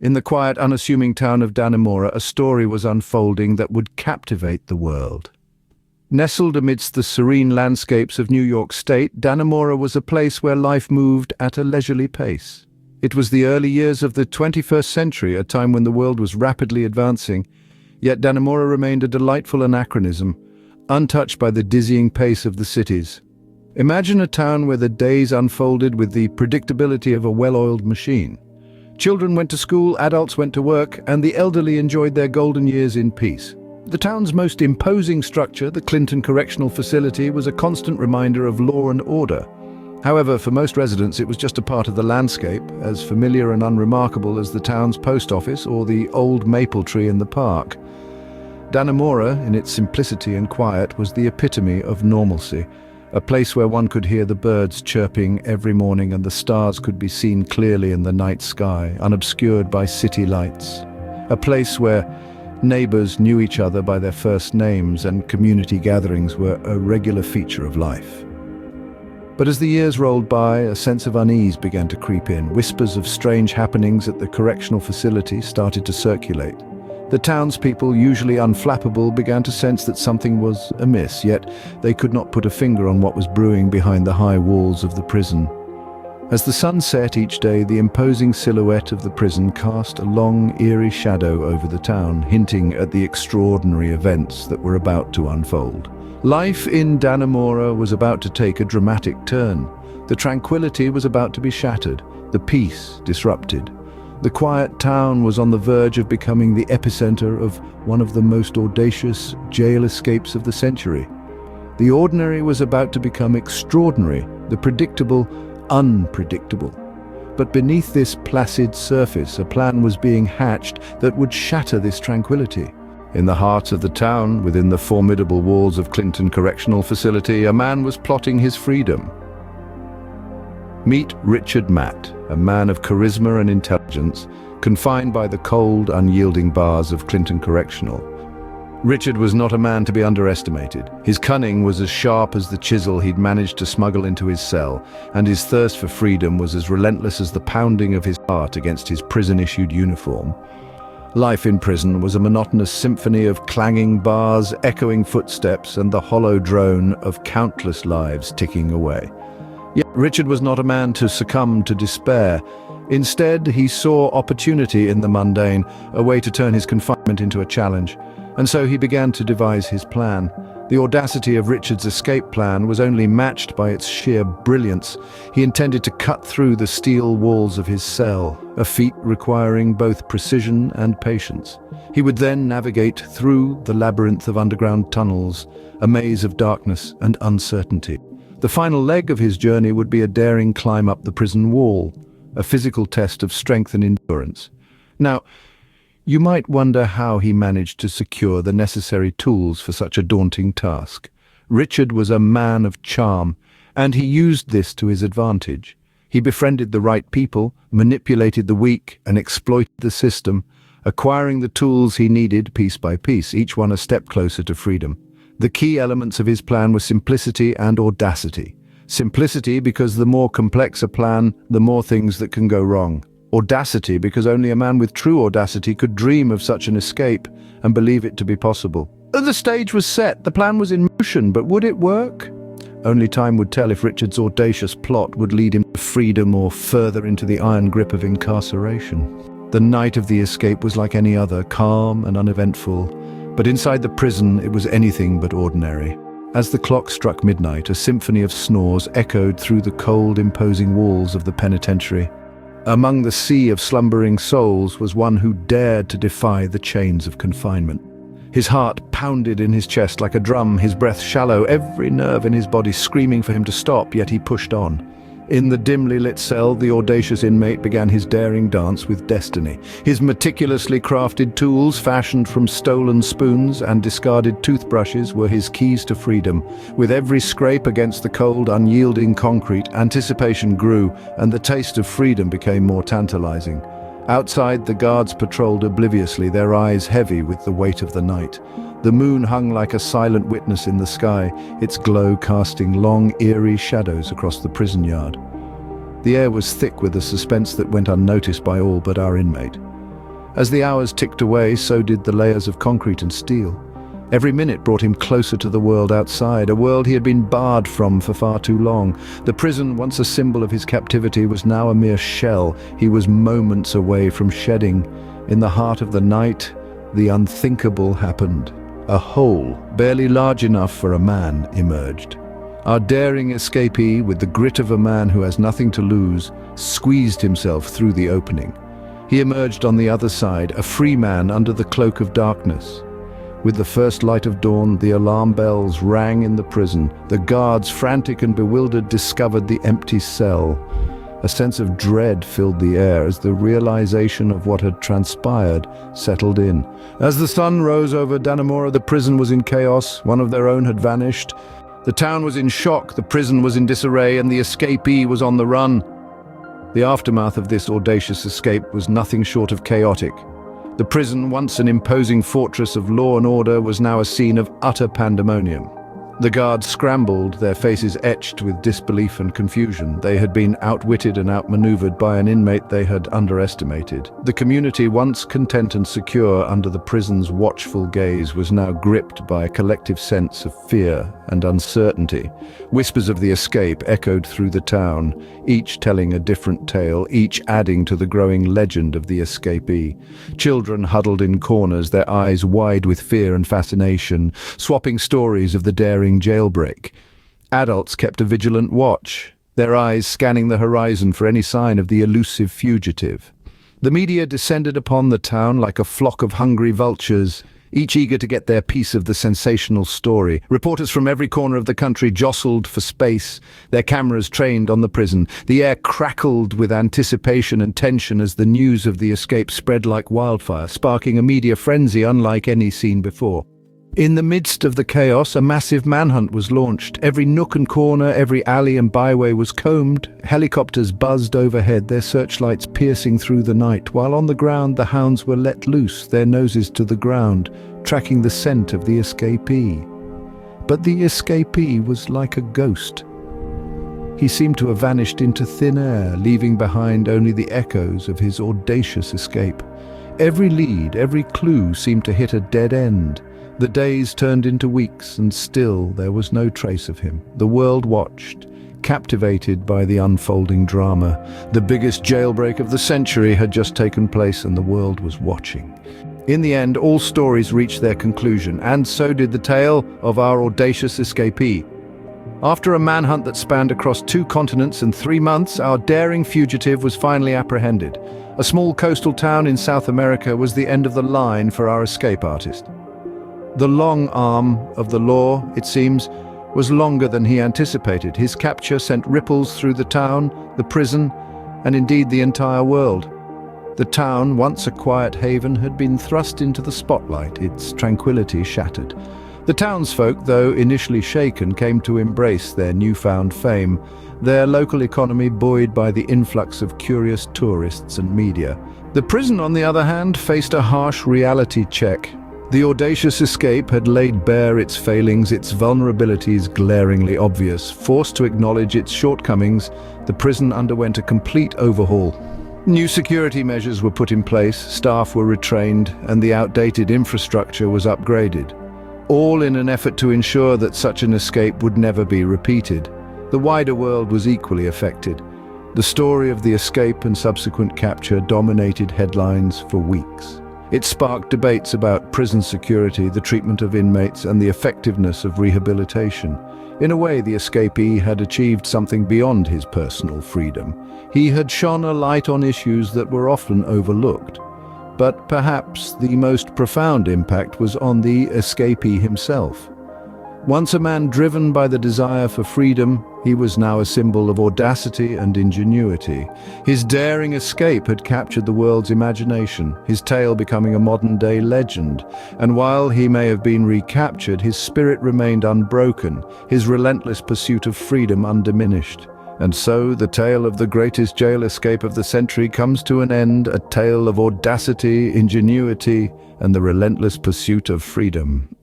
In the quiet, unassuming town of Dannemora, a story was unfolding that would captivate the world. Nestled amidst the serene landscapes of New York State, Dannemora was a place where life moved at a leisurely pace. It was the early years of the 21st century, a time when the world was rapidly advancing, yet Dannemora remained a delightful anachronism, untouched by the dizzying pace of the cities. Imagine a town where the days unfolded with the predictability of a well-oiled machine. Children went to school, adults went to work, and the elderly enjoyed their golden years in peace. The town's most imposing structure, the Clinton Correctional Facility, was a constant reminder of law and order. However, for most residents, it was just a part of the landscape, as familiar and unremarkable as the town's post office or the old maple tree in the park. Dannemora, in its simplicity and quiet, was the epitome of normalcy, a place where one could hear the birds chirping every morning and the stars could be seen clearly in the night sky, unobscured by city lights. A place where neighbors knew each other by their first names and community gatherings were a regular feature of life. But as the years rolled by, a sense of unease began to creep in. Whispers of strange happenings at the correctional facility started to circulate. The townspeople, usually unflappable, began to sense that something was amiss, yet they could not put a finger on what was brewing behind the high walls of the prison. As the sun set each day, the imposing silhouette of the prison cast a long, eerie shadow over the town, hinting at the extraordinary events that were about to unfold. Life in Dannemora was about to take a dramatic turn. The tranquility was about to be shattered, the peace disrupted. The quiet town was on the verge of becoming the epicenter of one of the most audacious jail escapes of the century. The ordinary was about to become extraordinary, the predictable unpredictable. But beneath this placid surface, a plan was being hatched that would shatter this tranquility. In the heart of the town, within the formidable walls of Clinton Correctional Facility, a man was plotting his freedom. Meet Richard Matt, a man of charisma and intelligence, confined by the cold, unyielding bars of Clinton Correctional. Richard was not a man to be underestimated. His cunning was as sharp as the chisel he'd managed to smuggle into his cell, and his thirst for freedom was as relentless as the pounding of his heart against his prison-issued uniform. Life in prison was a monotonous symphony of clanging bars, echoing footsteps, and the hollow drone of countless lives ticking away. Yet Richard was not a man to succumb to despair. Instead, he saw opportunity in the mundane, a way to turn his confinement into a challenge. And so he began to devise his plan. The audacity of Richard's escape plan was only matched by its sheer brilliance. He intended to cut through the steel walls of his cell, a feat requiring both precision and patience. He would then navigate through the labyrinth of underground tunnels, a maze of darkness and uncertainty. The final leg of his journey would be a daring climb up the prison wall, a physical test of strength and endurance. Now, you might wonder how he managed to secure the necessary tools for such a daunting task. Richard was a man of charm, and he used this to his advantage. He befriended the right people, manipulated the weak, and exploited the system, acquiring the tools he needed piece by piece, each one a step closer to freedom. The key elements of his plan were simplicity and audacity. Simplicity because the more complex a plan, the more things that can go wrong. Audacity because only a man with true audacity could dream of such an escape and believe it to be possible. The stage was set, the plan was in motion, but would it work? Only time would tell if Richard's audacious plot would lead him to freedom or further into the iron grip of incarceration. The night of the escape was like any other, calm and uneventful, but inside the prison it was anything but ordinary. As the clock struck midnight, a symphony of snores echoed through the cold, imposing walls of the penitentiary. Among the sea of slumbering souls was one who dared to defy the chains of confinement. His heart pounded in his chest like a drum, his breath shallow, every nerve in his body screaming for him to stop, yet he pushed on. In the dimly lit cell, the audacious inmate began his daring dance with destiny. His meticulously crafted tools, fashioned from stolen spoons and discarded toothbrushes, were his keys to freedom. With every scrape against the cold, unyielding concrete, anticipation grew, and the taste of freedom became more tantalizing. Outside, the guards patrolled obliviously, their eyes heavy with the weight of the night. The moon hung like a silent witness in the sky, its glow casting long, eerie shadows across the prison yard. The air was thick with a suspense that went unnoticed by all but our inmate. As the hours ticked away, so did the layers of concrete and steel. Every minute brought him closer to the world outside, a world he had been barred from for far too long. The prison, once a symbol of his captivity, was now a mere shell he was moments away from shedding. In the heart of the night, the unthinkable happened. A hole, barely large enough for a man, emerged. Our daring escapee, with the grit of a man who has nothing to lose, squeezed himself through the opening. He emerged on the other side, a free man under the cloak of darkness. With the first light of dawn, the alarm bells rang in the prison. The guards, frantic and bewildered, discovered the empty cell. A sense of dread filled the air as the realization of what had transpired settled in. As the sun rose over Dannemora, the prison was in chaos. One of their own had vanished. The town was in shock, the prison was in disarray, and the escapee was on the run. The aftermath of this audacious escape was nothing short of chaotic. The prison, once an imposing fortress of law and order, was now a scene of utter pandemonium. The guards scrambled, their faces etched with disbelief and confusion. They had been outwitted and outmaneuvered by an inmate they had underestimated. The community, once content and secure under the prison's watchful gaze, was now gripped by a collective sense of fear and uncertainty. Whispers of the escape echoed through the town, each telling a different tale, each adding to the growing legend of the escapee. Children huddled in corners, their eyes wide with fear and fascination, swapping stories of the daring jailbreak. Adults kept a vigilant watch, their eyes scanning the horizon for any sign of the elusive fugitive. The media descended upon the town like a flock of hungry vultures, each eager to get their piece of the sensational story. Reporters from every corner of the country jostled for space, their cameras trained on the prison. The air crackled with anticipation and tension as the news of the escape spread like wildfire, sparking a media frenzy unlike any seen before. In the midst of the chaos, a massive manhunt was launched. Every nook and corner, every alley and byway was combed. Helicopters buzzed overhead, their searchlights piercing through the night, while on the ground the hounds were let loose, their noses to the ground, tracking the scent of the escapee. But the escapee was like a ghost. He seemed to have vanished into thin air, leaving behind only the echoes of his audacious escape. Every lead, every clue seemed to hit a dead end. The days turned into weeks, and still there was no trace of him. The world watched, captivated by the unfolding drama. The biggest jailbreak of the century had just taken place, and the world was watching. In the end, all stories reached their conclusion, and so did the tale of our audacious escapee. After a manhunt that spanned across 2 continents and 3 months, our daring fugitive was finally apprehended. A small coastal town in South America was the end of the line for our escape artist. The long arm of the law, it seems, was longer than he anticipated. His capture sent ripples through the town, the prison, and indeed the entire world. The town, once a quiet haven, had been thrust into the spotlight, its tranquility shattered. The townsfolk, though initially shaken, came to embrace their newfound fame, their local economy buoyed by the influx of curious tourists and media. The prison, on the other hand, faced a harsh reality check. The audacious escape had laid bare its failings, its vulnerabilities glaringly obvious. Forced to acknowledge its shortcomings, the prison underwent a complete overhaul. New security measures were put in place, staff were retrained, and the outdated infrastructure was upgraded. All in an effort to ensure that such an escape would never be repeated. The wider world was equally affected. The story of the escape and subsequent capture dominated headlines for weeks. It sparked debates about prison security, the treatment of inmates, and the effectiveness of rehabilitation. In a way, the escapee had achieved something beyond his personal freedom. He had shone a light on issues that were often overlooked. But perhaps the most profound impact was on the escapee himself. Once a man driven by the desire for freedom, he was now a symbol of audacity and ingenuity. His daring escape had captured the world's imagination, his tale becoming a modern-day legend. And while he may have been recaptured, his spirit remained unbroken, his relentless pursuit of freedom undiminished. And so the tale of the greatest jail escape of the century comes to an end, a tale of audacity, ingenuity, and the relentless pursuit of freedom.